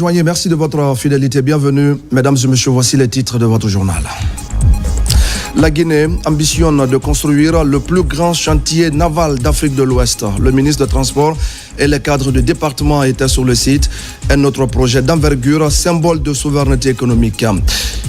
rejoignez, merci de votre fidélité. Bienvenue, mesdames et messieurs, voici les titres de votre journal. La Guinée ambitionne de construire le plus grand chantier naval d'Afrique de l'Ouest. Le ministre des Transports et les cadres du département étaient sur le site. Un autre projet d'envergure, symbole de souveraineté économique.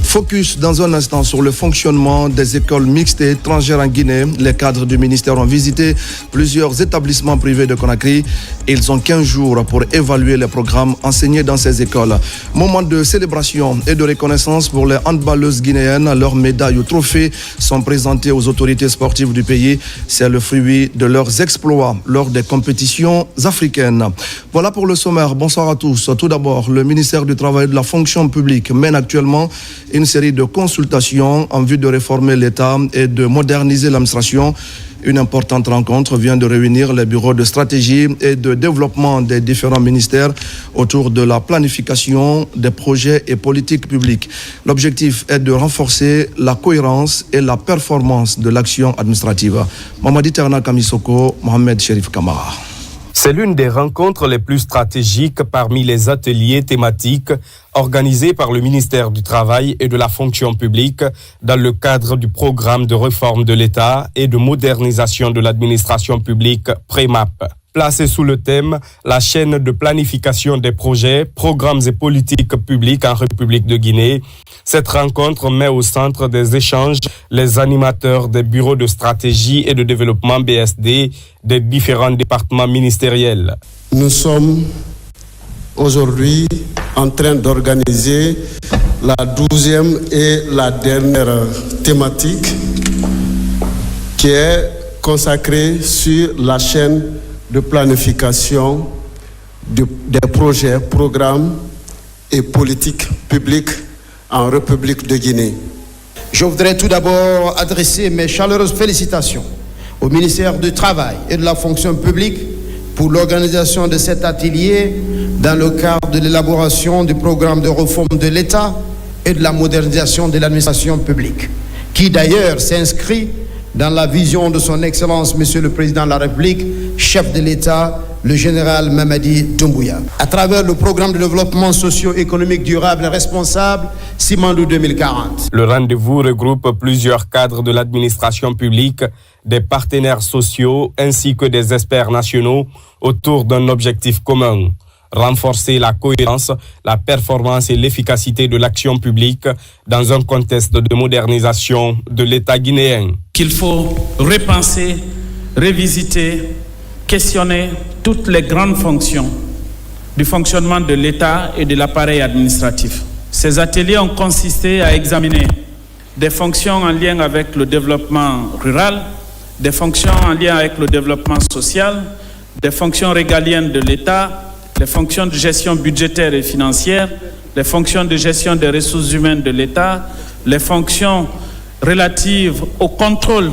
Focus dans un instant sur le fonctionnement des écoles mixtes et étrangères en Guinée. Les cadres du ministère ont visité plusieurs établissements privés de Conakry. Ils ont 15 jours pour évaluer les programmes enseignés dans ces écoles. Moment de célébration et de reconnaissance pour les handballeuses guinéennes. Leurs médailles ou trophées sont présentés aux autorités sportives du pays. C'est le fruit de leurs exploits lors des compétitions africaines. Voilà pour le sommaire. Bonsoir à tous. Tout d'abord, le ministère du Travail et de la Fonction publique mène actuellement une série de consultations en vue de réformer l'État et de moderniser l'administration. Une importante rencontre vient de réunir les bureaux de stratégie et de développement des différents ministères autour de la planification des projets et politiques publiques. L'objectif est de renforcer la cohérence et la performance de l'action administrative. Mamadi Terna Kamisoko, Mohamed Sherif Kamara. C'est l'une des rencontres les plus stratégiques parmi les ateliers thématiques organisés par le ministère du Travail et de la Fonction publique dans le cadre du programme de réforme de l'État et de modernisation de l'administration publique PREMAP. Placé sous le thème « La chaîne de planification des projets, programmes et politiques publiques en République de Guinée », cette rencontre met au centre des échanges les animateurs des bureaux de stratégie et de développement BSD des différents départements ministériels. Nous sommes aujourd'hui en train d'organiser la 12e et la dernière thématique qui est consacrée sur la chaîne de planification des projets, programmes et politiques publiques en République de Guinée. Je voudrais tout d'abord adresser mes chaleureuses félicitations au ministère du Travail et de la Fonction publique pour l'organisation de cet atelier dans le cadre de l'élaboration du programme de réforme de l'État et de la modernisation de l'administration publique, qui d'ailleurs s'inscrit dans la vision de son Excellence, Monsieur le Président de la République, chef de l'État, le général Mamadi Doumbouya. À travers le programme de développement socio-économique durable et responsable, Simandou 2040. Le rendez-vous regroupe plusieurs cadres de l'administration publique, des partenaires sociaux ainsi que des experts nationaux autour d'un objectif commun. Renforcer la cohérence, la performance et l'efficacité de l'action publique dans un contexte de modernisation de l'État guinéen. Qu'il faut repenser, revisiter, questionner toutes les grandes fonctions du fonctionnement de l'État et de l'appareil administratif. Ces ateliers ont consisté à examiner des fonctions en lien avec le développement rural, des fonctions en lien avec le développement social, des fonctions régaliennes de l'État, les fonctions de gestion budgétaire et financière, les fonctions de gestion des ressources humaines de l'État, les fonctions relatives au contrôle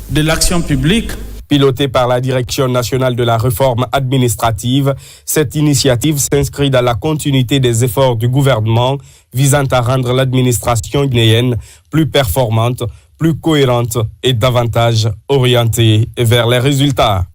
de l'action publique. Pilotée par la Direction nationale de la réforme administrative, cette initiative s'inscrit dans la continuité des efforts du gouvernement visant à rendre l'administration guinéenne plus performante, plus cohérente et davantage orientée vers les résultats.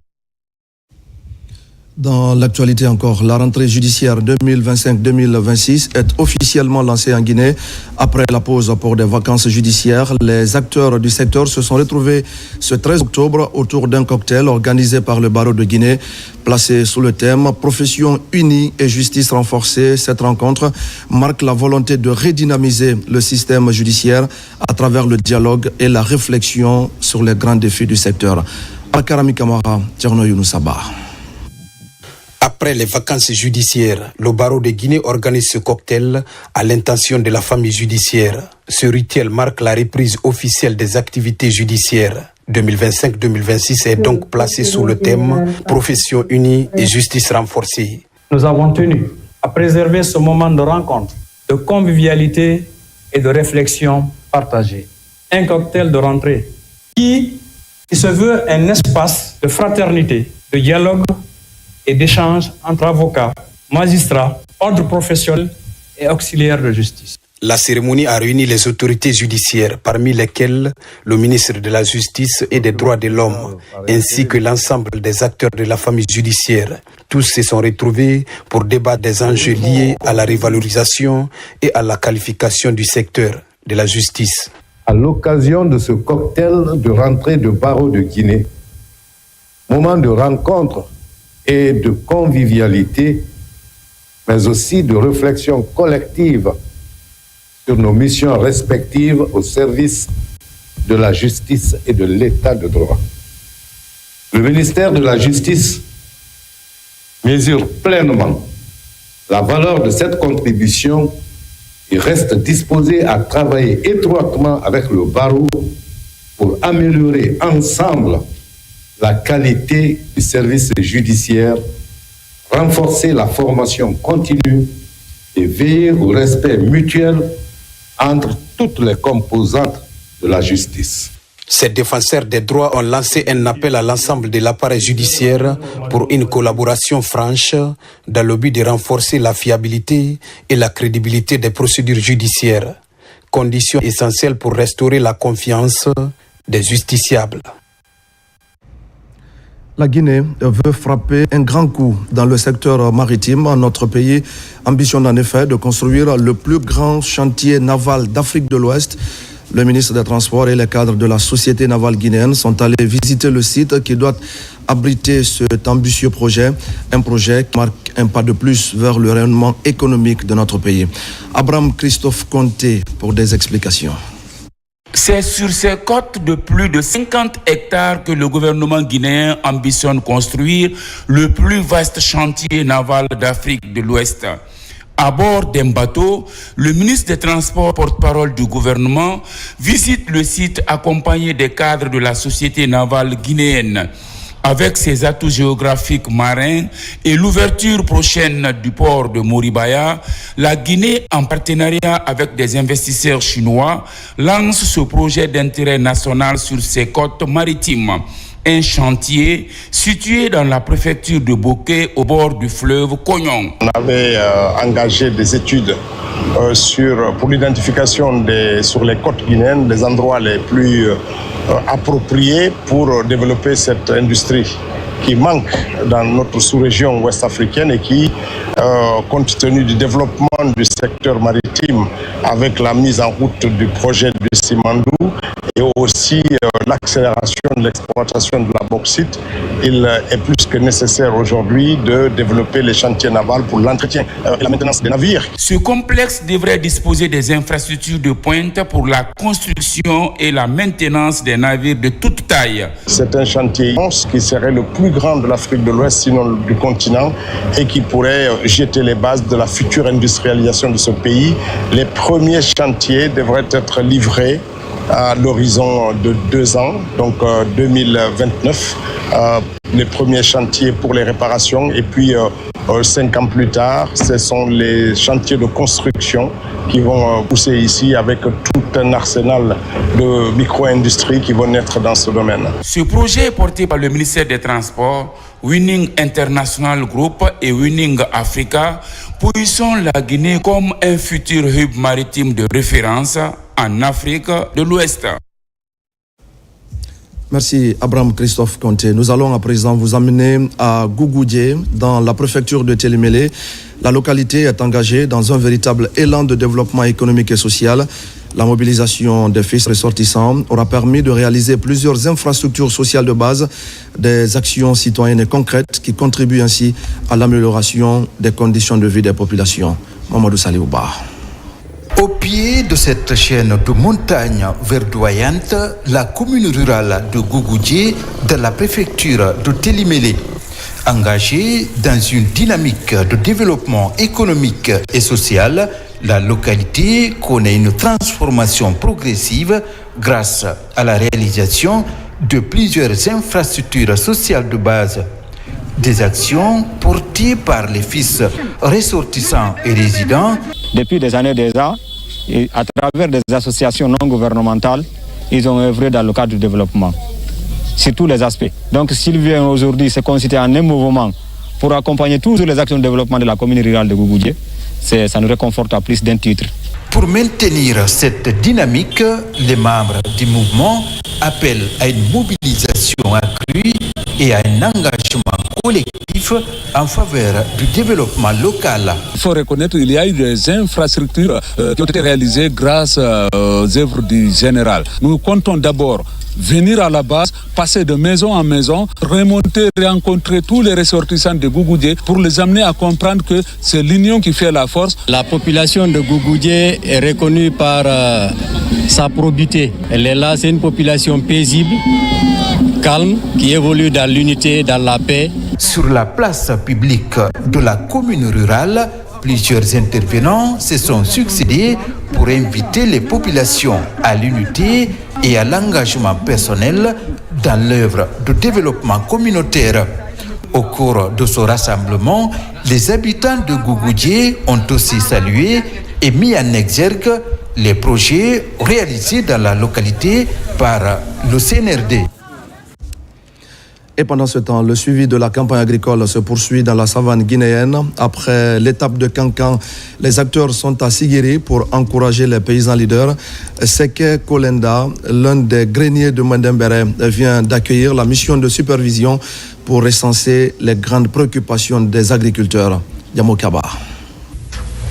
Dans l'actualité encore, la rentrée judiciaire 2025-2026 est officiellement lancée en Guinée. Après la pause pour des vacances judiciaires, les acteurs du secteur se sont retrouvés ce 13 octobre autour d'un cocktail organisé par le barreau de Guinée, placé sous le thème « Profession unie et justice renforcée ». Cette rencontre marque la volonté de redynamiser le système judiciaire à travers le dialogue et la réflexion sur les grands défis du secteur. Akarami Kamara, Tierno Younoussaba. Après les vacances judiciaires, le barreau de Guinée organise ce cocktail à l'intention de la famille judiciaire. Ce rituel marque la reprise officielle des activités judiciaires. 2025-2026 est donc placé sous le thème « Profession unie et justice renforcée ». Nous avons tenu à préserver ce moment de rencontre, de convivialité et de réflexion partagée. Un cocktail de rentrée qui se veut un espace de fraternité, de dialogue et d'échanges entre avocats, magistrats, ordre professionnel et auxiliaires de justice. La cérémonie a réuni les autorités judiciaires, parmi lesquelles le ministre de la Justice et des Droits de l'Homme, ainsi que l'ensemble des acteurs de la famille judiciaire. Tous se sont retrouvés pour débattre des enjeux liés à la revalorisation et à la qualification du secteur de la justice. À l'occasion de ce cocktail de rentrée de barreau de Guinée, moment de rencontre et de convivialité, mais aussi de réflexion collective sur nos missions respectives au service de la justice et de l'état de droit. Le ministère de la Justice mesure pleinement la valeur de cette contribution et reste disposé à travailler étroitement avec le barreau pour améliorer ensemble la qualité du service judiciaire, renforcer la formation continue et veiller au respect mutuel entre toutes les composantes de la justice. Ces défenseurs des droits ont lancé un appel à l'ensemble de l'appareil judiciaire pour une collaboration franche dans le but de renforcer la fiabilité et la crédibilité des procédures judiciaires, condition essentielle pour restaurer la confiance des justiciables. La Guinée veut frapper un grand coup dans le secteur maritime. Notre pays ambitionne en effet de construire le plus grand chantier naval d'Afrique de l'Ouest. Le ministre des Transports et les cadres de la Société navale guinéenne sont allés visiter le site qui doit abriter cet ambitieux projet, un projet qui marque un pas de plus vers le rayonnement économique de notre pays. Abraham Christophe Conté pour des explications. C'est sur ces côtes de plus de 50 hectares que le gouvernement guinéen ambitionne construire le plus vaste chantier naval d'Afrique de l'Ouest. À bord d'un bateau, le ministre des Transports, porte-parole du gouvernement, visite le site accompagné des cadres de la Société navale guinéenne. Avec ses atouts géographiques marins et l'ouverture prochaine du port de Moribaya, la Guinée, en partenariat avec des investisseurs chinois, lance ce projet d'intérêt national sur ses côtes maritimes. Un chantier situé dans la préfecture de Boké, au bord du fleuve Kognon. On avait engagé des études pour l'identification sur les côtes guinéennes des endroits les plus appropriés pour développer cette industrie qui manque dans notre sous-région ouest-africaine et qui, compte tenu du développement du secteur maritime avec la mise en route du projet de Simandou et aussi l'accélération de l'exploitation de la bauxite, il est plus que nécessaire aujourd'hui de développer les chantiers navals pour l'entretien et la maintenance des navires. Ce complexe devrait disposer des infrastructures de pointe pour la construction et la maintenance des navires de toute taille. C'est un chantier immense qui serait le plus grand de l'Afrique de l'Ouest, sinon du continent, et qui pourrait jeter les bases de la future industrialisation de ce pays. Les premiers chantiers devraient être livrés à l'horizon de 2 ans, donc 2029, les premiers chantiers pour les réparations, et puis 5 ans plus tard, ce sont les chantiers de construction qui vont pousser ici avec tout un arsenal de micro-industries qui vont naître dans ce domaine. Ce projet est porté par le ministère des Transports, Winning International Group et Winning Africa, positionnent la Guinée comme un futur hub maritime de référence en Afrique de l'Ouest. Merci Abraham Christophe Conté. Nous allons à présent vous amener à Gougoudjé, dans la préfecture de Télémélé. La localité est engagée dans un véritable élan de développement économique et social. La mobilisation des fils ressortissants aura permis de réaliser plusieurs infrastructures sociales de base, des actions citoyennes et concrètes qui contribuent ainsi à l'amélioration des conditions de vie des populations. Mamadou Saliouba. Au pied de cette chaîne de montagnes verdoyantes, la commune rurale de Gougoudjé, de la préfecture de Télémélé, engagée dans une dynamique de développement économique et social, la localité connaît une transformation progressive grâce à la réalisation de plusieurs infrastructures sociales de base. Des actions portées par les fils ressortissants et résidents. Depuis des années déjà, et à travers des associations non gouvernementales, ils ont œuvré dans le cadre du développement, sur tous les aspects. Donc s'ils viennent aujourd'hui se constituer en un mouvement pour accompagner toujours les actions de développement de la commune rurale de Gougoudjé. Ça nous réconforte à plus d'un titre. Pour maintenir cette dynamique, les membres du mouvement appellent à une mobilisation accrue et à un engagement collectif en faveur du développement local. Il faut reconnaître qu'il y a eu des infrastructures qui ont été réalisées grâce aux œuvres du général. Nous comptons d'abord venir à la base, passer de maison en maison, remonter, rencontrer tous les ressortissants de Gougoudjé pour les amener à comprendre que c'est l'union qui fait la force. La population de Gougoudjé est reconnue par sa probité. Elle est là, c'est une population paisible, calme, qui évolue dans l'unité, dans la paix. Sur la place publique de la commune rurale, plusieurs intervenants se sont succédés pour inviter les populations à l'unité et à l'engagement personnel dans l'œuvre de développement communautaire. Au cours de ce rassemblement, les habitants de Gougoudjé ont aussi salué et mis en exergue les projets réalisés dans la localité par le CNRD. Et pendant ce temps, le suivi de la campagne agricole se poursuit dans la savane guinéenne. Après l'étape de Kankan, les acteurs sont à Sigiri pour encourager les paysans leaders. Seke Kolenda, l'un des greniers de Mandembere, vient d'accueillir la mission de supervision pour recenser les grandes préoccupations des agriculteurs. Yamokaba.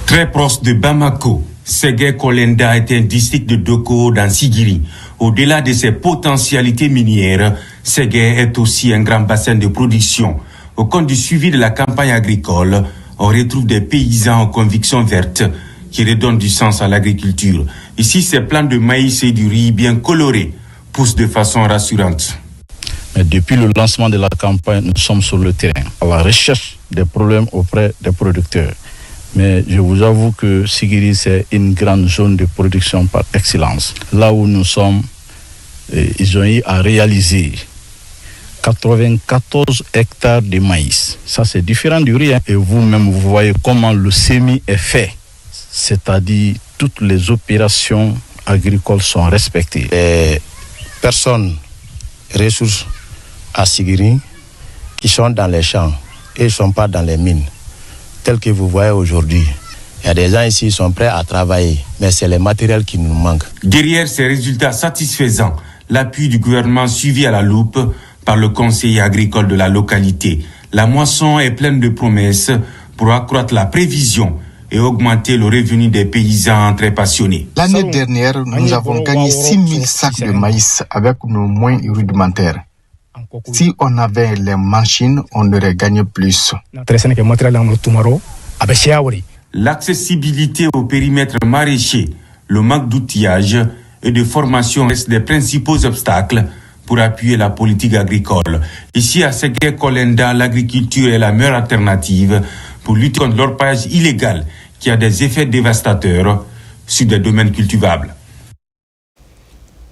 Très proche de Bamako, Seke Kolenda est un district de Doko dans Sigiri. Au-delà de ses potentialités minières, Ségué est aussi un grand bassin de production. Au compte du suivi de la campagne agricole, on retrouve des paysans aux convictions vertes qui redonnent du sens à l'agriculture. Ici, ces plants de maïs et du riz bien colorés poussent de façon rassurante. Mais depuis le lancement de la campagne, nous sommes sur le terrain, à la recherche des problèmes auprès des producteurs. Mais je vous avoue que Sigiri, c'est une grande zone de production par excellence. Là où nous sommes, ils ont eu à réaliser 94 hectares de maïs. Ça, c'est différent du riz. Et vous-même, vous voyez comment le semis est fait. C'est-à-dire, toutes les opérations agricoles sont respectées. Les personnes ressources à Sigiri qui sont dans les champs et ne sont pas dans les mines, tels que vous voyez aujourd'hui. Il y a des gens ici qui sont prêts à travailler, mais c'est les matériels qui nous manquent. Derrière ces résultats satisfaisants, l'appui du gouvernement suivi à la loupe par le conseiller agricole de la localité. La moisson est pleine de promesses pour accroître la prévision et augmenter le revenu des paysans très passionnés. L'année dernière, nous avons gagné 6 000 sacs de maïs avec nos moyens rudimentaires. Si on avait les machines, on aurait gagné plus. L'accessibilité au périmètre maraîcher, le manque d'outillage et de formation restent les principaux obstacles pour appuyer la politique agricole. Ici, à Ségué Kolenda, l'agriculture est la meilleure alternative pour lutter contre l'orpaillage illégal qui a des effets dévastateurs sur des domaines cultivables.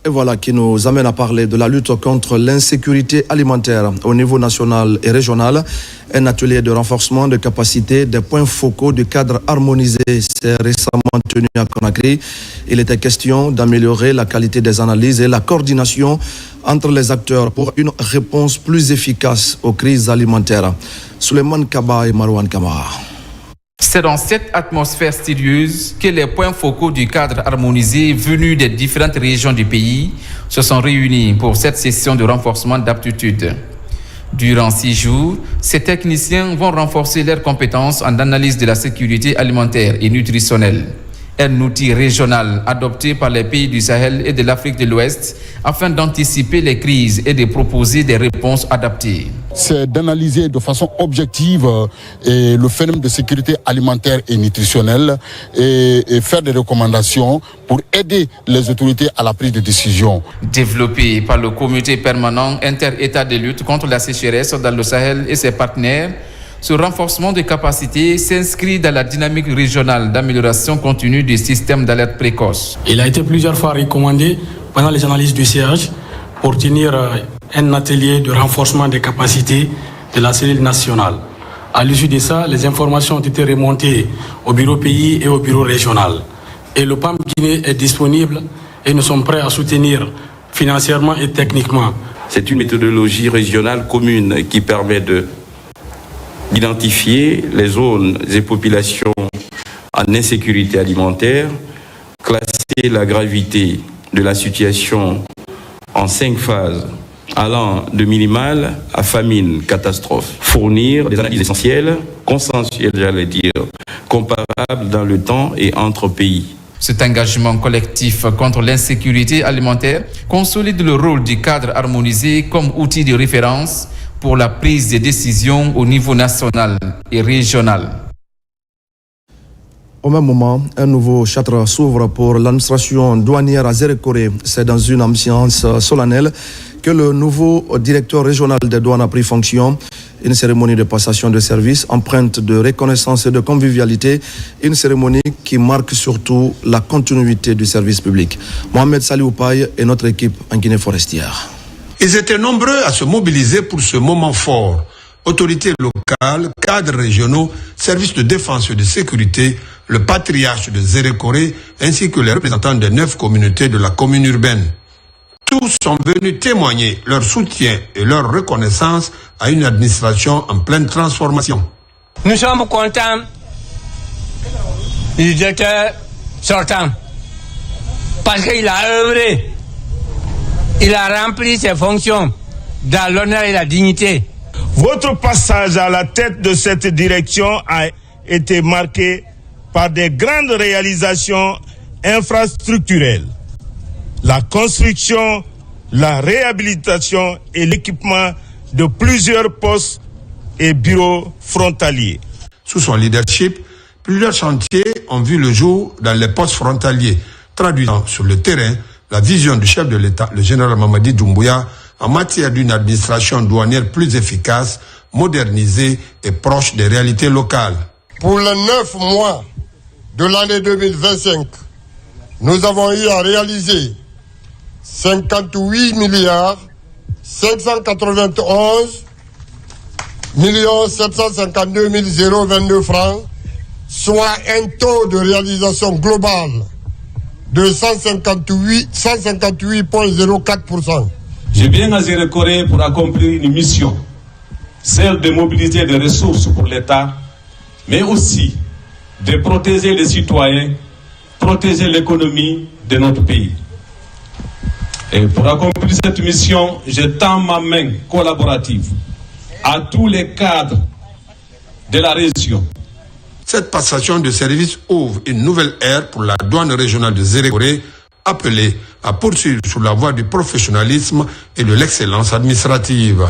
Et voilà qui nous amène à parler de la lutte contre l'insécurité alimentaire au niveau national et régional. Un atelier de renforcement de capacité des points focaux du cadre harmonisé s'est récemment tenu à Conakry. Il était question d'améliorer la qualité des analyses et la coordination entre les acteurs pour une réponse plus efficace aux crises alimentaires. Suleiman Kaba et Marouane Kamara. C'est dans cette atmosphère studieuse que les points focaux du cadre harmonisé venus des différentes régions du pays se sont réunis pour cette session de renforcement d'aptitude. Durant 6 jours, ces techniciens vont renforcer leurs compétences en analyse de la sécurité alimentaire et nutritionnelle. Un outil régional adopté par les pays du Sahel et de l'Afrique de l'Ouest afin d'anticiper les crises et de proposer des réponses adaptées. C'est d'analyser de façon objective le phénomène de sécurité alimentaire et nutritionnelle et faire des recommandations pour aider les autorités à la prise de décision. Développé par le comité permanent inter-État de lutte contre la sécheresse dans le Sahel et ses partenaires, ce renforcement de capacités s'inscrit dans la dynamique régionale d'amélioration continue du système d'alerte précoce. Il a été plusieurs fois recommandé pendant les analyses du CH pour tenir un atelier de renforcement des capacités de la cellule nationale. À l'issue de ça, les informations ont été remontées au bureau pays et au bureau régional. Et le PAM Guinée est disponible et nous sommes prêts à soutenir financièrement et techniquement. C'est une méthodologie régionale commune qui permet de d'identifier les zones et populations en insécurité alimentaire, classer la gravité de la situation en 5 phases, allant de minimale à famine, catastrophe, fournir des analyses essentielles, consensuelles, comparables dans le temps et entre pays. Cet engagement collectif contre l'insécurité alimentaire consolide le rôle du cadre harmonisé comme outil de référence pour la prise de décisions au niveau national et régional. Au même moment, un nouveau chapitre s'ouvre pour l'administration douanière à Zérekoré. C'est dans une ambiance solennelle que le nouveau directeur régional des douanes a pris fonction. Une cérémonie de passation de service empreinte de reconnaissance et de convivialité. Une cérémonie qui marque surtout la continuité du service public. Mohamed Saliou Paye et notre équipe en Guinée forestière. Ils étaient nombreux à se mobiliser pour ce moment fort. Autorités locales, cadres régionaux, services de défense et de sécurité, le patriarche de Zérekoré, ainsi que les représentants des 9 communautés de la commune urbaine. Tous sont venus témoigner leur soutien et leur reconnaissance à une administration en pleine transformation. Nous sommes contents du directeur sortant parce qu'il a œuvré, il a rempli ses fonctions dans l'honneur et la dignité. Votre passage à la tête de cette direction a été marqué par des grandes réalisations infrastructurelles. La construction, la réhabilitation et l'équipement de plusieurs postes et bureaux frontaliers. Sous son leadership, plusieurs chantiers ont vu le jour dans les postes frontaliers, traduisant sur le terrain la vision du chef de l'État, le général Mamadi Doumbouya, en matière d'une administration douanière plus efficace, modernisée et proche des réalités locales. Pour les 9 mois de l'année 2025, nous avons eu à réaliser 58 milliards 591 752 022 francs, soit un taux de réalisation globale de 158,04%. Je viens à Zérekoré pour accomplir une mission, celle de mobiliser des ressources pour l'État, mais aussi de protéger les citoyens, protéger l'économie de notre pays. Et pour accomplir cette mission, je tends ma main collaborative à tous les cadres de la région. Cette passation de service ouvre une nouvelle ère pour la douane régionale de Zérekoré, appelée à poursuivre sur la voie du professionnalisme et de l'excellence administrative.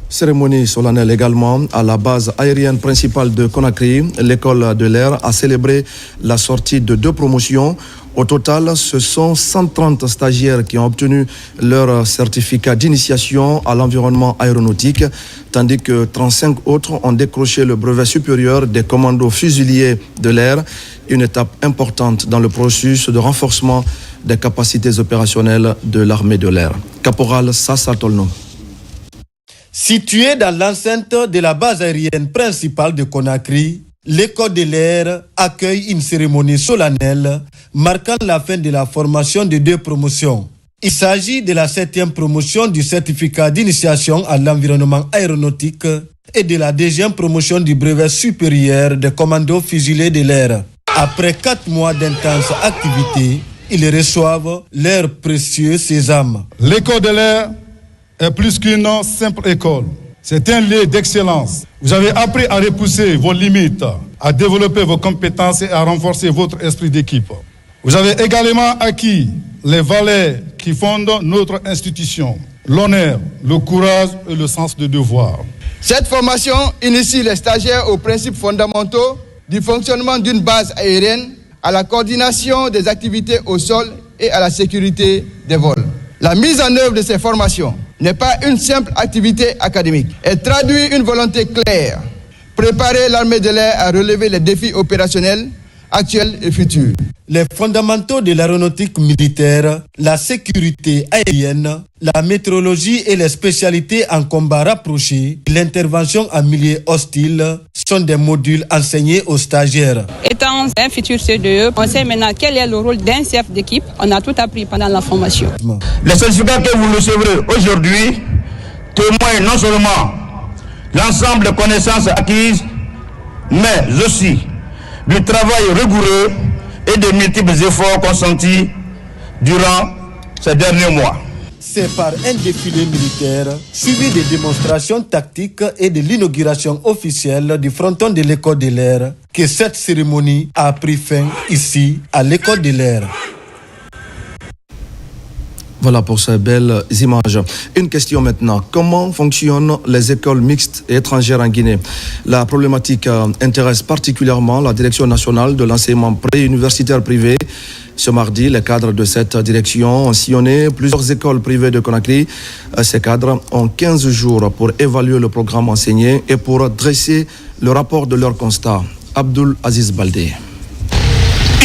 Cérémonie solennelle également à la base aérienne principale de Conakry. L'école de l'air a célébré la sortie de 2 promotions. Au total, ce sont 130 stagiaires qui ont obtenu leur certificat d'initiation à l'environnement aéronautique, tandis que 35 autres ont décroché le brevet supérieur des commandos fusiliers de l'air, une étape importante dans le processus de renforcement des capacités opérationnelles de l'armée de l'air. Caporal Sassa Tolno. Située dans l'enceinte de la base aérienne principale de Conakry, l'école de l'air accueille une cérémonie solennelle marquant la fin de la formation de 2 promotions. Il s'agit de la 7e promotion du certificat d'initiation à l'environnement aéronautique et de la 2e promotion du brevet supérieur des commandos fusiliers de l'air. Après 4 mois d'intenses activités, ils reçoivent leur précieux sésame. L'école de l'air est plus qu'une simple école. C'est un lieu d'excellence. Vous avez appris à repousser vos limites, à développer vos compétences et à renforcer votre esprit d'équipe. Vous avez également acquis les valeurs qui fondent notre institution, l'honneur, le courage et le sens du devoir. Cette formation initie les stagiaires aux principes fondamentaux du fonctionnement d'une base aérienne, à la coordination des activités au sol et à la sécurité des vols. La mise en œuvre de ces formations n'est pas une simple activité académique. Elle traduit une volonté claire, préparer l'armée de l'air à relever les défis opérationnels actuels et futurs. Les fondamentaux de l'aéronautique militaire, la sécurité aérienne, la météorologie et les spécialités en combat rapproché, l'intervention en milieu hostile sont des modules enseignés aux stagiaires. Étant un futur CDE, on sait maintenant quel est le rôle d'un chef d'équipe. On a tout appris pendant la formation. Les certificats que vous recevrez aujourd'hui témoignent non seulement l'ensemble des connaissances acquises, mais aussi du travail rigoureux et de multiples efforts consentis durant ces derniers mois. C'est par un défilé militaire suivi des démonstrations tactiques et de l'inauguration officielle du fronton de l'école de l'air que cette cérémonie a pris fin ici à l'école de l'air. Voilà pour ces belles images. Une question maintenant. Comment fonctionnent les écoles mixtes et étrangères en Guinée? La problématique intéresse particulièrement la Direction nationale de l'enseignement préuniversitaire privé. Ce mardi, les cadres de cette direction ont sillonné plusieurs écoles privées de Conakry. Ces cadres ont 15 jours pour évaluer le programme enseigné et pour dresser le rapport de leur constat. Abdul Aziz Baldé.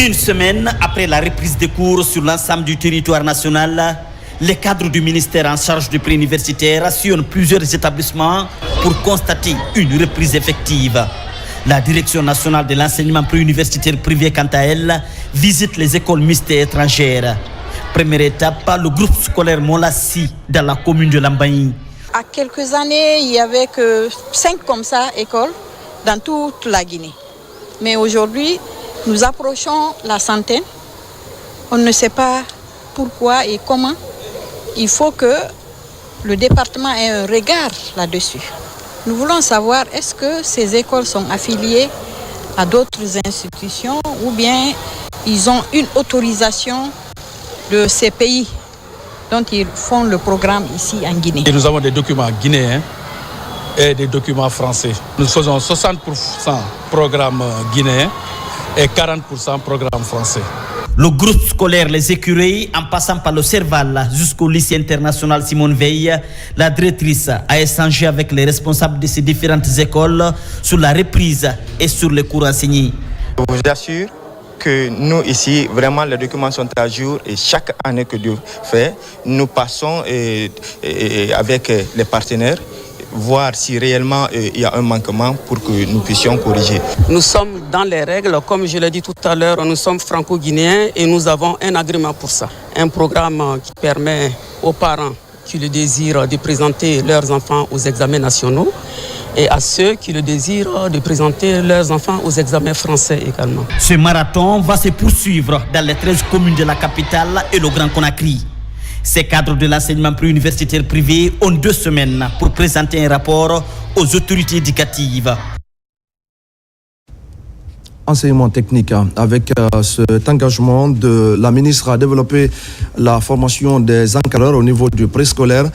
Une semaine après la reprise des cours sur l'ensemble du territoire national, les cadres du ministère en charge du préuniversitaire sillonnent plusieurs établissements pour constater une reprise effective. La Direction nationale de l'enseignement préuniversitaire privé, quant à elle, visite les écoles mixtes et étrangères. Première étape, le groupe scolaire Molassi dans la commune de Lambaye. À quelques années, il n'y avait que 5 comme ça écoles dans toute la Guinée. Mais aujourd'hui, nous approchons la centaine. On ne sait pas pourquoi et comment. Il faut que le département ait un regard là-dessus. Nous voulons savoir, est-ce que ces écoles sont affiliées à d'autres institutions ou bien ils ont une autorisation de ces pays dont ils font le programme ici en Guinée. Et nous avons des documents guinéens et des documents français. Nous faisons 60% programme guinéen et 40% programme français. Le groupe scolaire Les Écureuils, en passant par le Serval jusqu'au lycée international Simone Veil, la directrice a échangé avec les responsables de ces différentes écoles sur la reprise et sur les cours enseignés. Je vous assure que nous ici, vraiment les documents sont à jour et chaque année que Dieu fait, nous passons avec les partenaires voir si réellement il y a un manquement pour que nous puissions corriger. Nous sommes dans les règles, comme je l'ai dit tout à l'heure, nous sommes franco-guinéens et nous avons un agrément pour ça. Un programme qui permet aux parents qui le désirent de présenter leurs enfants aux examens nationaux et à ceux qui le désirent de présenter leurs enfants aux examens français également. Ce marathon va se poursuivre dans les 13 communes de la capitale et le Grand Conakry. Ces cadres de l'enseignement préuniversitaire privé ont 2 semaines pour présenter un rapport aux autorités éducatives. Enseignement technique. Avec cet engagement de la ministre à développer la formation des encadreurs au niveau du préscolaire.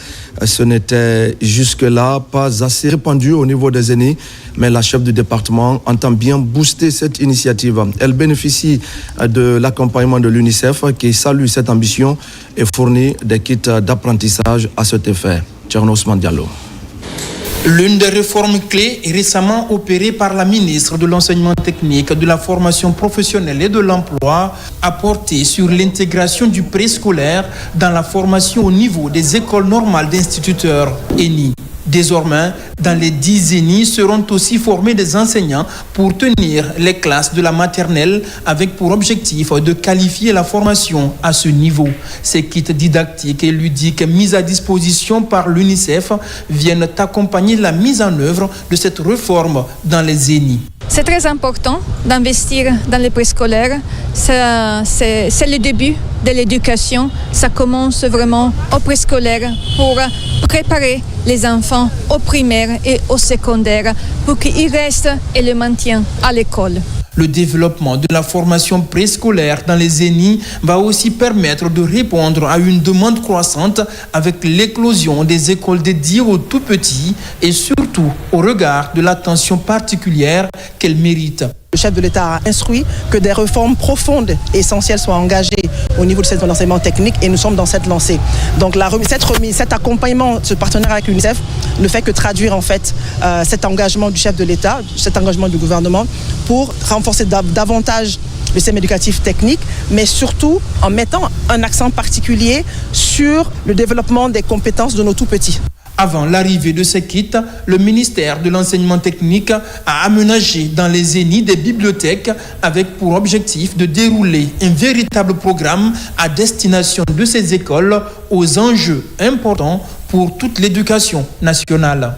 Ce n'était jusque-là pas assez répandu au niveau des aînés, mais la chef du département entend bien booster cette initiative. Elle bénéficie de l'accompagnement de l'UNICEF qui salue cette ambition et fournit des kits d'apprentissage à cet effet. Tcherno Ousmane Diallo. L'une des réformes clés est récemment opérée par la ministre de l'Enseignement technique, de la formation professionnelle et de l'emploi, a porté sur l'intégration du préscolaire dans la formation au niveau des écoles normales d'instituteurs ENI. Désormais, dans les 10 ENI seront aussi formés des enseignants pour tenir les classes de la maternelle avec pour objectif de qualifier la formation à ce niveau. Ces kits didactiques et ludiques mis à disposition par l'UNICEF viennent accompagner la mise en œuvre de cette réforme dans les ENI. C'est très important d'investir dans les préscolaires. C'est le début de l'éducation. Ça commence vraiment au préscolaire pour préparer les enfants au primaire et au secondaire pour qu'ils restent et le maintiennent à l'école. Le développement de la formation préscolaire dans les ENI va aussi permettre de répondre à une demande croissante avec l'éclosion des écoles dédiées aux tout-petits et surtout au regard de l'attention particulière qu'elles méritent. Le chef de l'État a instruit que des réformes profondes et essentielles soient engagées au niveau du secteur de l'enseignement technique et nous sommes dans cette lancée. Donc cet accompagnement, ce partenariat avec l'UNICEF ne fait que traduire en fait cet engagement du chef de l'État, cet engagement du gouvernement pour renforcer davantage le système éducatif technique, mais surtout en mettant un accent particulier sur le développement des compétences de nos tout-petits. Avant l'arrivée de ces kits, le ministère de l'Enseignement technique a aménagé dans les ENI des bibliothèques avec pour objectif de dérouler un véritable programme à destination de ces écoles aux enjeux importants pour toute l'éducation nationale.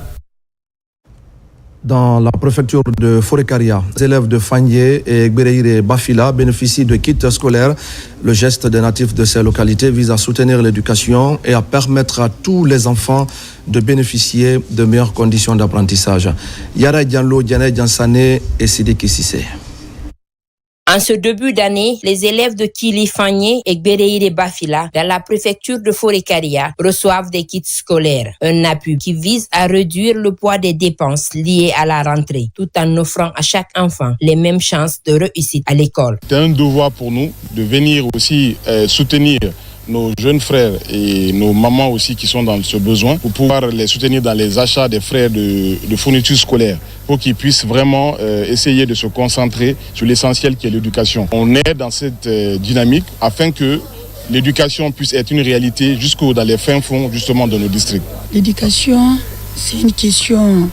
Dans la préfecture de Forêt-Caria, les élèves de Fagné et Gbereire Bafila bénéficient de kits scolaires. Le geste des natifs de ces localités vise à soutenir l'éducation et à permettre à tous les enfants de bénéficier de meilleures conditions d'apprentissage. Yara Diallo, Diane Diansane et Sidiki Sissé. En ce début d'année, les élèves de Kili Fagné et Gbereire Bafila dans la préfecture de Forêt-Caria reçoivent des kits scolaires, un appui qui vise à réduire le poids des dépenses liées à la rentrée, tout en offrant à chaque enfant les mêmes chances de réussite à l'école. C'est un devoir pour nous de venir aussi soutenir nos jeunes frères et nos mamans aussi qui sont dans ce besoin pour pouvoir les soutenir dans les achats des frais de fournitures scolaires pour qu'ils puissent vraiment essayer de se concentrer sur l'essentiel qui est l'éducation. On est dans cette dynamique afin que l'éducation puisse être une réalité jusqu'au dans les fins fonds justement de nos districts. L'éducation, c'est une question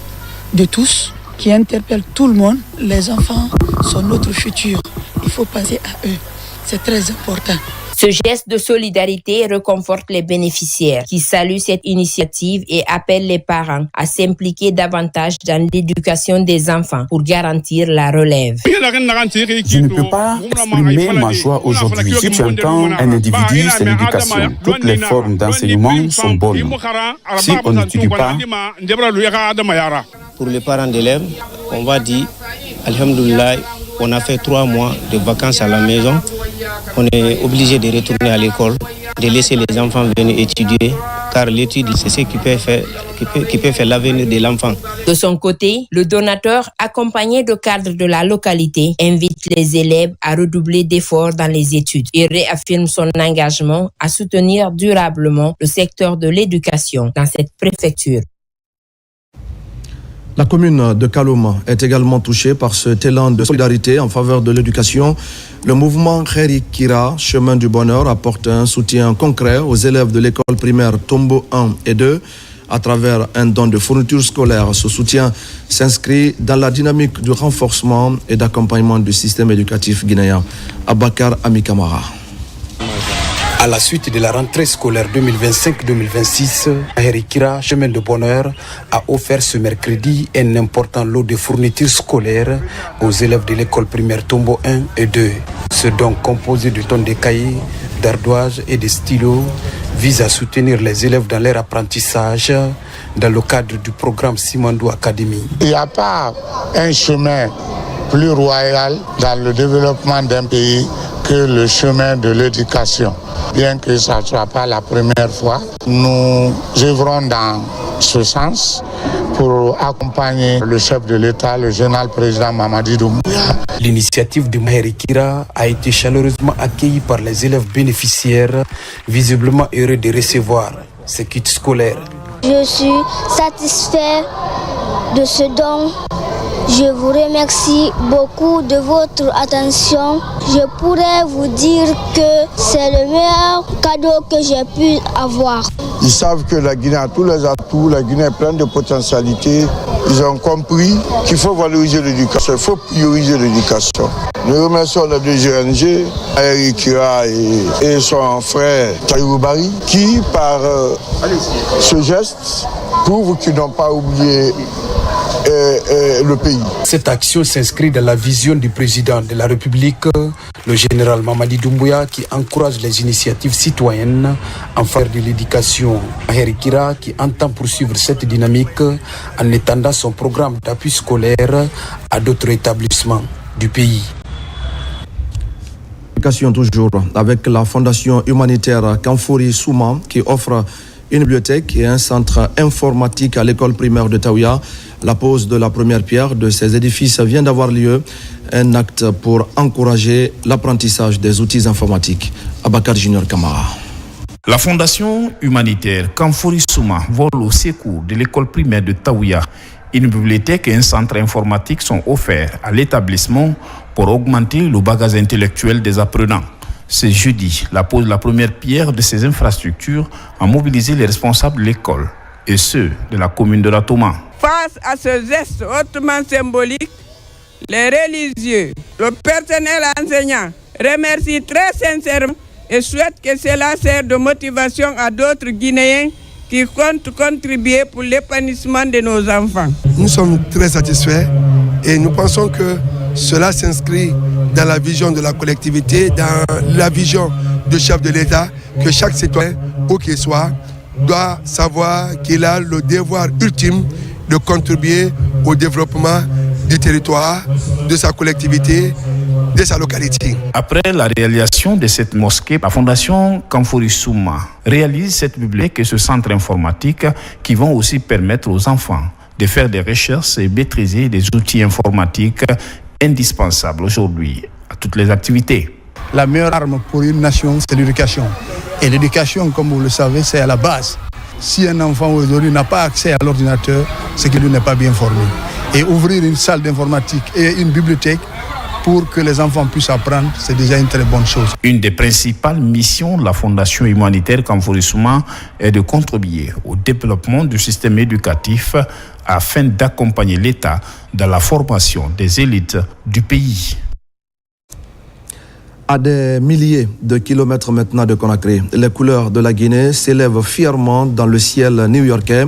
de tous qui interpelle tout le monde. Les enfants sont notre futur. Il faut penser à eux. C'est très important. Ce geste de solidarité réconforte les bénéficiaires qui saluent cette initiative et appellent les parents à s'impliquer davantage dans l'éducation des enfants pour garantir la relève. Je ne peux pas exprimer ma joie aujourd'hui. Si tu entends un individu, c'est l'éducation. Toutes les formes d'enseignement sont bonnes. Si on n'étudie pas... Pour les parents d'élèves, on va dire, alhamdoulilah, on a fait 3 mois de vacances à la maison. On est obligé de retourner à l'école, de laisser les enfants venir étudier, car l'étude, c'est ce qui peut faire l'avenir de l'enfant. De son côté, le donateur, accompagné de cadres de la localité, invite les élèves à redoubler d'efforts dans les études et réaffirme son engagement à soutenir durablement le secteur de l'éducation dans cette préfecture. La commune de Kaloma est également touchée par cet élan de solidarité en faveur de l'éducation. Le mouvement Kheri Kira, Chemin du Bonheur, apporte un soutien concret aux élèves de l'école primaire Tombo 1 et 2 à travers un don de fournitures scolaires. Ce soutien s'inscrit dans la dynamique du renforcement et d'accompagnement du système éducatif guinéen. Abakar Amikamara. À la suite de la rentrée scolaire 2025-2026, Kheri Kira, Chemin de Bonheur, a offert ce mercredi un important lot de fournitures scolaires aux élèves de l'école primaire Tombo 1 et 2. Ce don composé de tonnes de cahiers, d'ardoises et de stylos vise à soutenir les élèves dans leur apprentissage dans le cadre du programme Simandou Academy. Il n'y a pas un chemin plus royal dans le développement d'un pays que le chemin de l'éducation. Bien que ça ne soit pas la première fois, nous œuvrons dans ce sens pour accompagner le chef de l'État, le général président Mamadi Doumbouya. L'initiative de Kheri Kira a été chaleureusement accueillie par les élèves bénéficiaires, visiblement heureux de recevoir ces kits scolaires. Je suis satisfait de ce don. Je vous remercie beaucoup de votre attention. Je pourrais vous dire que c'est le meilleur cadeau que j'ai pu avoir. Ils savent que la Guinée a tous les atouts, la Guinée est pleine de potentialités. Ils ont compris qu'il faut valoriser l'éducation, il faut prioriser l'éducation. Nous remercions les 2 ONG, Kheri Kira et son frère Taïrou Bari, qui par ce geste prouvent qu'ils n'ont pas oublié le pays. Cette action s'inscrit dans la vision du président de la République, le général Mamadi Doumbouya, qui encourage les initiatives citoyennes en faveur de l'éducation. Kheri Kira qui entend poursuivre cette dynamique en étendant son programme d'appui scolaire à d'autres établissements du pays. Toujours avec la fondation humanitaire Kamfori Souma qui offre une bibliothèque et un centre informatique à l'école primaire de Taouya. La pose de la première pierre de ces édifices vient d'avoir lieu, un acte pour encourager l'apprentissage des outils informatiques. Abakar Junior Kamara. La fondation humanitaire Kamfori Souma vole au secours de l'école primaire de Taouya. Une bibliothèque et un centre informatique sont offerts à l'établissement pour augmenter le bagage intellectuel des apprenants. Ce jeudi, la pose de la première pierre de ces infrastructures a mobilisé les responsables de l'école et ceux de la commune de Ratoma. Face à ce geste hautement symbolique, les religieux, le personnel enseignant remercient très sincèrement et souhaitent que cela serve de motivation à d'autres Guinéens qui compte contribuer pour l'épanouissement de nos enfants. Nous sommes très satisfaits et nous pensons que cela s'inscrit dans la vision de la collectivité, dans la vision du chef de l'État, que chaque citoyen, où qu'il soit, doit savoir qu'il a le devoir ultime de contribuer au développement du territoire, de sa collectivité, de sa localité. Après la réalisation de cette mosquée, la Fondation Kamfori Souma réalise cette bibliothèque et ce centre informatique qui vont aussi permettre aux enfants de faire des recherches et maîtriser des outils informatiques indispensables aujourd'hui à toutes les activités. La meilleure arme pour une nation, c'est l'éducation. Et l'éducation, comme vous le savez, c'est à la base. Si un enfant aujourd'hui n'a pas accès à l'ordinateur, c'est qu'il n'est pas bien formé. Et ouvrir une salle d'informatique et une bibliothèque pour que les enfants puissent apprendre, c'est déjà une très bonne chose. Une des principales missions de la Fondation humanitaire Kamfori Souma est de contribuer au développement du système éducatif afin d'accompagner l'État dans la formation des élites du pays. À des milliers de kilomètres maintenant de Conakry, les couleurs de la Guinée s'élèvent fièrement dans le ciel new-yorkais.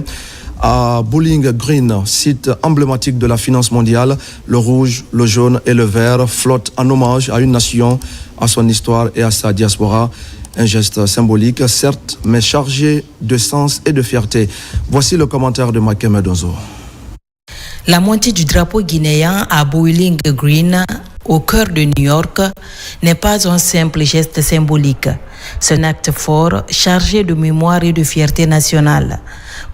À Bowling Green, site emblématique de la finance mondiale, le rouge, le jaune et le vert flottent en hommage à une nation, à son histoire et à sa diaspora. Un geste symbolique, certes, mais chargé de sens et de fierté. Voici le commentaire de Makeme Donzo. La montée du drapeau guinéen à Bowling Green, au cœur de New York, n'est pas un simple geste symbolique. C'est un acte fort, chargé de mémoire et de fierté nationale.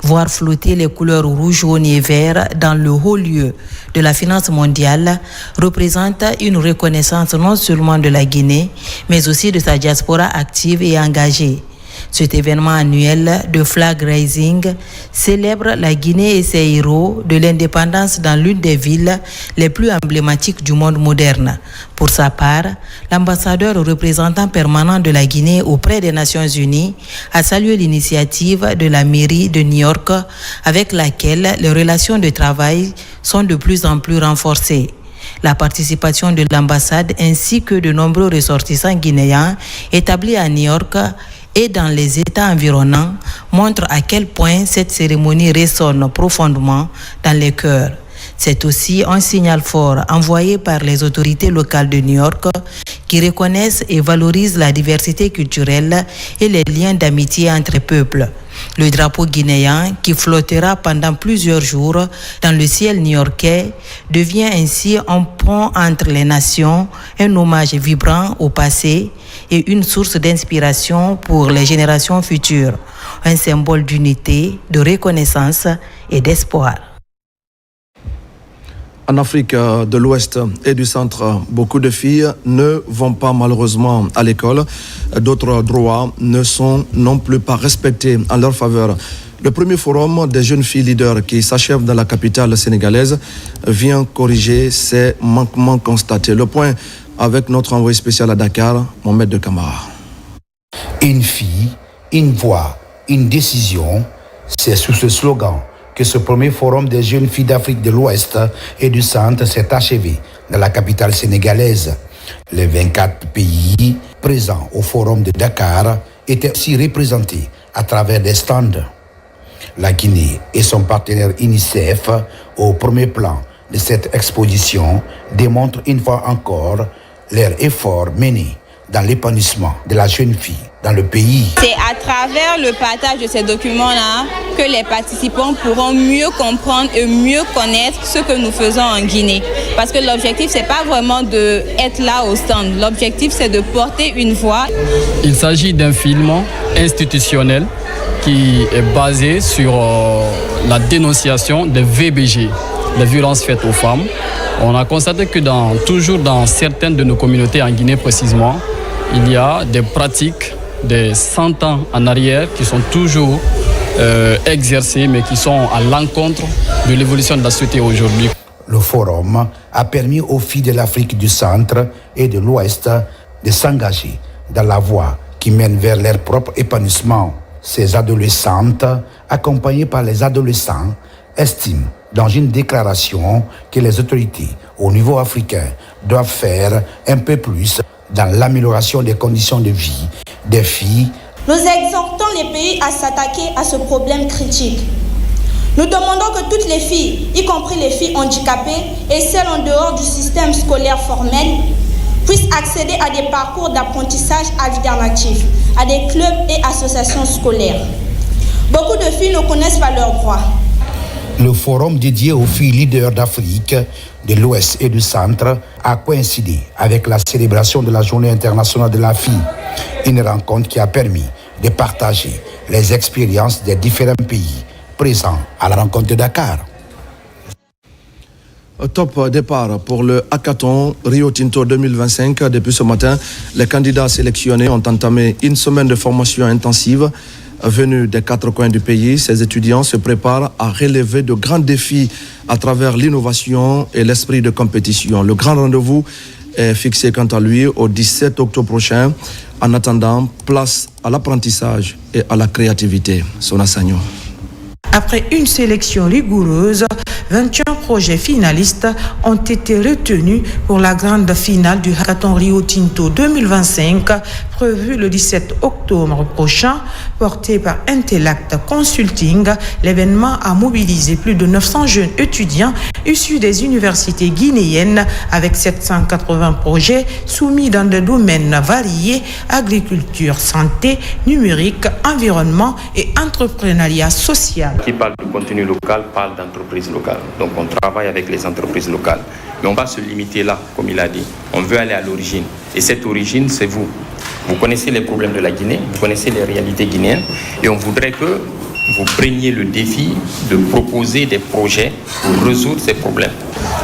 Voir flotter les couleurs rouge, jaune et vert dans le haut lieu de la finance mondiale représente une reconnaissance non seulement de la Guinée, mais aussi de sa diaspora active et engagée. Cet événement annuel de flag raising célèbre la Guinée et ses héros de l'indépendance dans l'une des villes les plus emblématiques du monde moderne. Pour sa part, l'ambassadeur représentant permanent de la Guinée auprès des Nations Unies a salué l'initiative de la mairie de New York avec laquelle les relations de travail sont de plus en plus renforcées. La participation de l'ambassade ainsi que de nombreux ressortissants guinéens établis à New York et dans les États environnants montre à quel point cette cérémonie résonne profondément dans les cœurs. C'est aussi un signal fort envoyé par les autorités locales de New York qui reconnaissent et valorisent la diversité culturelle et les liens d'amitié entre peuples. Le drapeau guinéen, qui flottera pendant plusieurs jours dans le ciel new-yorkais, devient ainsi un pont entre les nations, un hommage vibrant au passé et une source d'inspiration pour les générations futures, un symbole d'unité, de reconnaissance et d'espoir. En Afrique de l'Ouest et du Centre, beaucoup de filles ne vont pas malheureusement à l'école. D'autres droits ne sont non plus pas respectés en leur faveur. Le premier forum des jeunes filles leaders qui s'achève dans la capitale sénégalaise vient corriger ces manquements constatés. Le point avec notre envoyé spécial à Dakar, Mohamed de Camara. Une fille, une voix, une décision, c'est sous ce slogan que ce premier forum des jeunes filles d'Afrique de l'Ouest et du Centre s'est achevé dans la capitale sénégalaise. Les 24 pays présents au forum de Dakar étaient aussi représentés à travers des stands. La Guinée et son partenaire UNICEF, au premier plan de cette exposition, démontrent une fois encore leurs efforts menés dans l'épanouissement de la jeune fille dans le pays. C'est à travers le partage de ces documents-là que les participants pourront mieux comprendre et mieux connaître ce que nous faisons en Guinée. Parce que l'objectif, c'est pas vraiment d'être là au stand. L'objectif, c'est de porter une voix. Il s'agit d'un film institutionnel qui est basé sur la dénonciation des VBG, les violences faites aux femmes. On a constaté que toujours dans certaines de nos communautés en Guinée précisément, il y a des pratiques de 100 ans en arrière qui sont toujours exercées mais qui sont à l'encontre de l'évolution de la société aujourd'hui. Le forum a permis aux filles de l'Afrique du Centre et de l'Ouest de s'engager dans la voie qui mène vers leur propre épanouissement. Ces adolescentes, accompagnées par les adolescents, estiment dans une déclaration que les autorités au niveau africain doivent faire un peu plus dans l'amélioration des conditions de vie des filles Nous exhortons les pays à s'attaquer à ce problème critique. Nous demandons que toutes les filles, y compris les filles handicapées et celles en dehors du système scolaire formel, puissent accéder à des parcours d'apprentissage alternatifs, à des clubs et associations scolaires. Beaucoup de filles ne connaissent pas leurs droits. Le forum dédié aux filles leaders d'Afrique, de l'Ouest et du Centre a coïncidé avec la célébration de la Journée internationale de la fille, une rencontre qui a permis de partager les expériences des différents pays présents à la rencontre de Dakar. Top départ pour le hackathon Rio Tinto 2025. Depuis ce matin, les candidats sélectionnés ont entamé une semaine de formation intensive. Venus des 4 coins du pays, ces étudiants se préparent à relever de grands défis à travers l'innovation et l'esprit de compétition. Le grand rendez-vous est fixé quant à lui au 17 octobre prochain. En attendant, place à l'apprentissage et à la créativité. Sona Sagno. Après une sélection rigoureuse, 21 projets finalistes ont été retenus pour la grande finale du hackathon Rio Tinto 2025, prévue le 17 octobre prochain, porté par Intellect Consulting. L'événement a mobilisé plus de 900 jeunes étudiants issus des universités guinéennes avec 780 projets soumis dans des domaines variés: agriculture, santé, numérique, environnement et entrepreneuriat social. Qui parle de contenu local parle d'entreprise locale. Donc on travaille avec les entreprises locales. Mais on va se limiter là, comme il a dit. On veut aller à l'origine. Et cette origine, c'est vous. Vous connaissez les problèmes de la Guinée, vous connaissez les réalités guinéennes. Et on voudrait que vous preniez le défi de proposer des projets pour résoudre ces problèmes.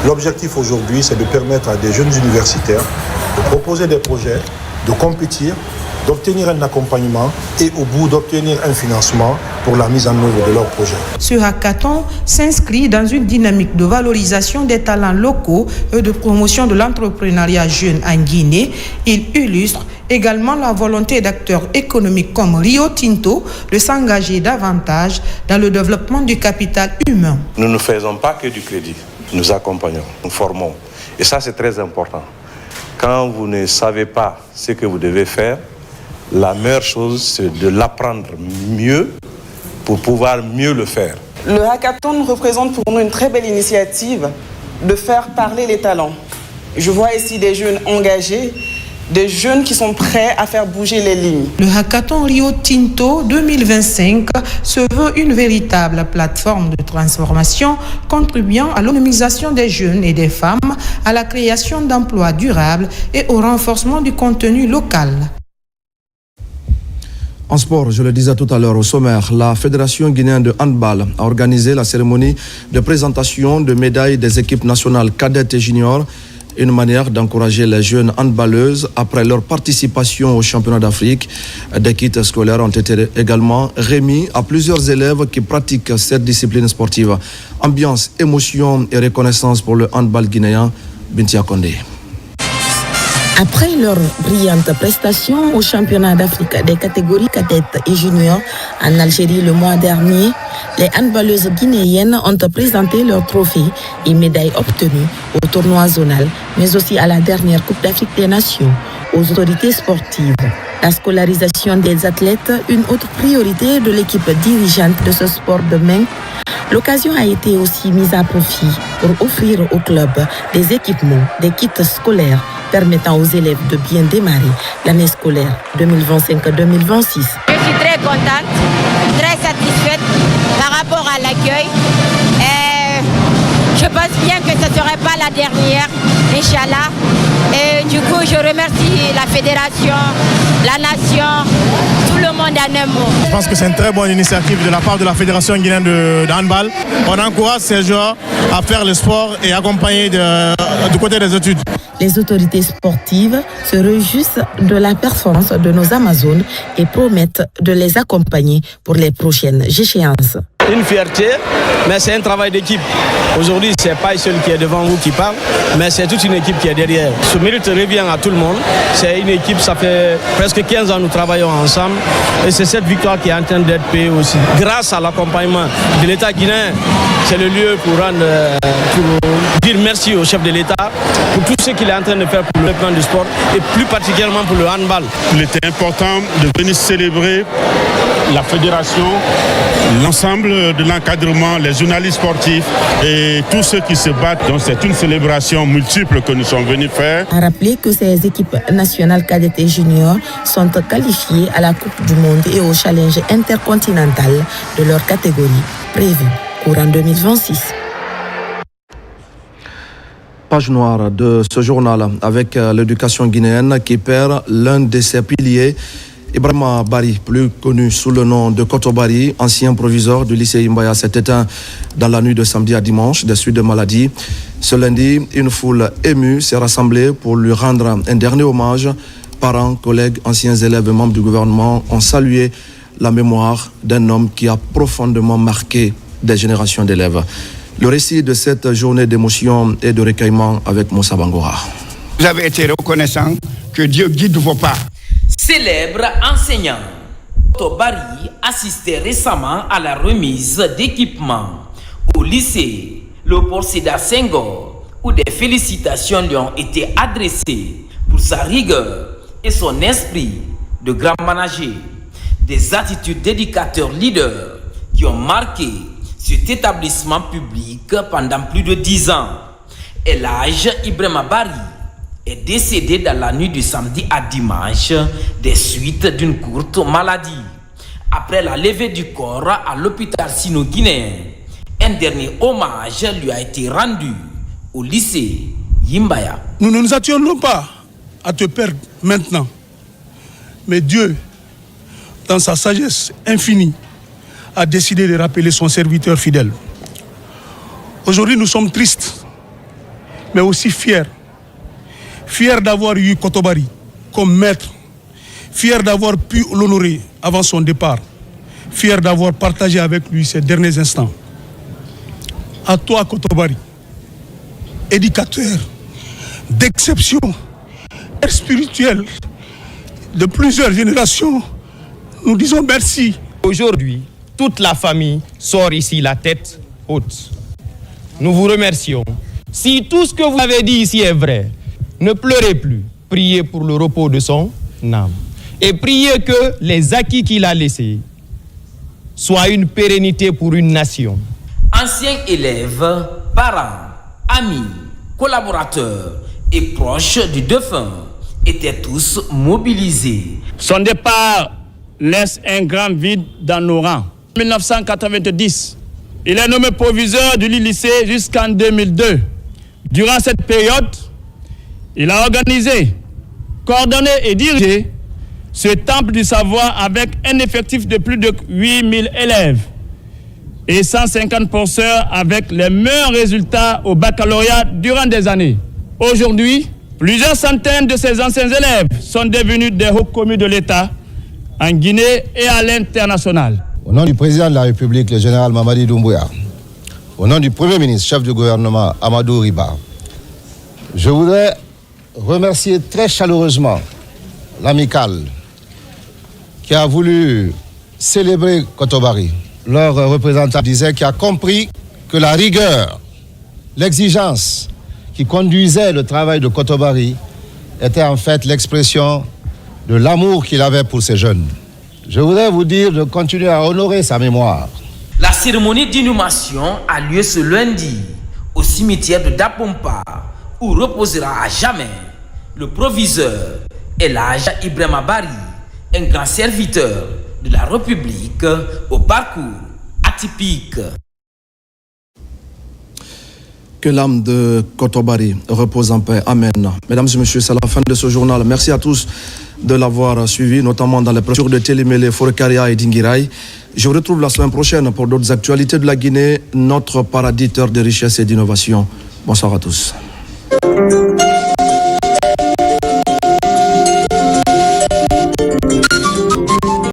L'objectif aujourd'hui, c'est de permettre à des jeunes universitaires de proposer des projets, de compétir, d'obtenir un accompagnement et au bout d'obtenir un financement pour la mise en œuvre de leurs projets. Ce hackathon s'inscrit dans une dynamique de valorisation des talents locaux et de promotion de l'entrepreneuriat jeune en Guinée. Il illustre également la volonté d'acteurs économiques comme Rio Tinto de s'engager davantage dans le développement du capital humain. Nous ne faisons pas que du crédit, nous accompagnons, nous formons. Et ça, c'est très important. Quand vous ne savez pas ce que vous devez faire, la meilleure chose, c'est de l'apprendre mieux pour pouvoir mieux le faire. Le hackathon représente pour nous une très belle initiative de faire parler les talents. Je vois ici des jeunes engagés, des jeunes qui sont prêts à faire bouger les lignes. Le hackathon Rio Tinto 2025 se veut une véritable plateforme de transformation contribuant à l'autonomisation des jeunes et des femmes, à la création d'emplois durables et au renforcement du contenu local. En sport, je le disais tout à l'heure au sommaire, la Fédération guinéenne de handball a organisé la cérémonie de présentation de médailles des équipes nationales cadettes et juniors, une manière d'encourager les jeunes handballeuses après leur participation au championnat d'Afrique. Des kits scolaires ont été également remis à plusieurs élèves qui pratiquent cette discipline sportive. Ambiance, émotion et reconnaissance pour le handball guinéen. Bintia Kondé. Après leur brillante prestation au championnat d'Afrique des catégories cadettes et juniors en Algérie le mois dernier, les handballeuses guinéennes ont présenté leurs trophées et médailles obtenues au tournoi zonal, mais aussi à la dernière Coupe d'Afrique des Nations, aux autorités sportives. La scolarisation des athlètes, une autre priorité de l'équipe dirigeante de ce sport de main. L'occasion a été aussi mise à profit pour offrir au club des équipements, des kits scolaires permettant aux élèves de bien démarrer l'année scolaire 2025-2026. Je suis très contente, très satisfaite par rapport à l'accueil. Je pense bien que ce ne serait pas la dernière, Inch'Allah. Et du coup, je remercie la fédération, la nation, tout le monde en un mot. Je pense que c'est une très bonne initiative de la part de la Fédération guinéenne de handball. On encourage ces joueurs à faire le sport et accompagner du côté des études. Les autorités sportives se réjouissent de la performance de nos Amazones et promettent de les accompagner pour les prochaines échéances. une fierté, mais c'est un travail d'équipe. Aujourd'hui, ce n'est pas seul qui est devant vous qui parle, mais c'est toute une équipe qui est derrière. Ce mérite revient à tout le monde. C'est une équipe, ça fait presque 15 ans que nous travaillons ensemble et c'est cette victoire qui est en train d'être payée aussi. Grâce à l'accompagnement de l'État guinéen, c'est le lieu pour dire merci au chef de l'État pour tout ce qu'il est en train de faire pour le plan du sport et plus particulièrement pour le handball. Il était important de venir célébrer la fédération, l'ensemble de l'encadrement, les journalistes sportifs et tous ceux qui se battent. Donc c'est une célébration multiple que nous sommes venus faire. À rappeler que ces équipes nationales cadettes et juniors sont qualifiées à la Coupe du Monde et au challenge intercontinental de leur catégorie prévue courant 2026. Page noire de ce journal avec l'éducation guinéenne qui perd l'un de ses piliers. Ibrahima Bari, plus connu sous le nom de Koto Bari, ancien proviseur du lycée Imbaya, s'est éteint dans la nuit de samedi à dimanche des suites de maladie. Ce lundi, une foule émue s'est rassemblée pour lui rendre un dernier hommage. Parents, collègues, anciens élèves et membres du gouvernement ont salué la mémoire d'un homme qui a profondément marqué des générations d'élèves. Le récit de cette journée d'émotion et de recueillement avec Moussa Bangora. Vous avez été reconnaissant, que Dieu guide vos pas. Célèbre enseignant, Koto Bari assistait récemment à la remise d'équipements au lycée Léopold Sédar Senghor, où des félicitations lui ont été adressées pour sa rigueur et son esprit de grand manager. Des attitudes d'éducateurs leaders qui ont marqué cet établissement public pendant plus de 10 ans. Et l'âge Ibrahima Bari est décédé dans la nuit du samedi à dimanche des suites d'une courte maladie. Après la levée du corps à l'hôpital sino-guinéen, un dernier hommage lui a été rendu au lycée Imbaya. Nous ne nous attendons pas à te perdre maintenant. Mais Dieu, dans sa sagesse infinie, a décidé de rappeler son serviteur fidèle. Aujourd'hui, nous sommes tristes, mais aussi fiers. Fiers d'avoir eu Koto Bari comme maître. Fiers d'avoir pu l'honorer avant son départ. Fiers d'avoir partagé avec lui ces derniers instants. À toi, Koto Bari, éducateur d'exception, spirituel de plusieurs générations, nous disons merci. Aujourd'hui, toute la famille sort ici la tête haute. Nous vous remercions. Si tout ce que vous avez dit ici est vrai, ne pleurez plus. Priez pour le repos de son âme. Et priez que les acquis qu'il a laissés soient une pérennité pour une nation. Anciens élèves, parents, amis, collaborateurs et proches du défunt étaient tous mobilisés. Son départ laisse un grand vide dans nos rangs. En 1990, il est nommé proviseur du lycée jusqu'en 2002. Durant cette période, il a organisé, coordonné et dirigé ce temple du savoir avec un effectif de plus de 8000 élèves et 150 professeurs avec les meilleurs résultats au baccalauréat durant des années. Aujourd'hui, plusieurs centaines de ces anciens élèves sont devenus des hauts commis de l'État en Guinée et à l'international. Au nom du président de la République, le général Mamadi Doumbouya, au nom du Premier ministre, chef du gouvernement Amadou Riba, je voudrais remercier très chaleureusement l'amicale qui a voulu célébrer Koto Bari. Leur représentant disait qu'il a compris que la rigueur, l'exigence qui conduisait le travail de Koto Bari était en fait l'expression de l'amour qu'il avait pour ces jeunes. Je voudrais vous dire de continuer à honorer sa mémoire. La cérémonie d'inhumation a lieu ce lundi au cimetière de Dapompa, où reposera à jamais le proviseur Elhaj Ibrahima Bari, un grand serviteur de la République au parcours atypique. Que l'âme de Koto Bari repose en paix. Amen. Mesdames et messieurs, c'est la fin de ce journal. Merci à tous de l'avoir suivi, notamment dans les préfectures de Télémélé, Forekaria et Dinguiraï. Je vous retrouve la semaine prochaine pour d'autres actualités de la Guinée, notre paradis de richesse et d'innovation. Bonsoir à tous.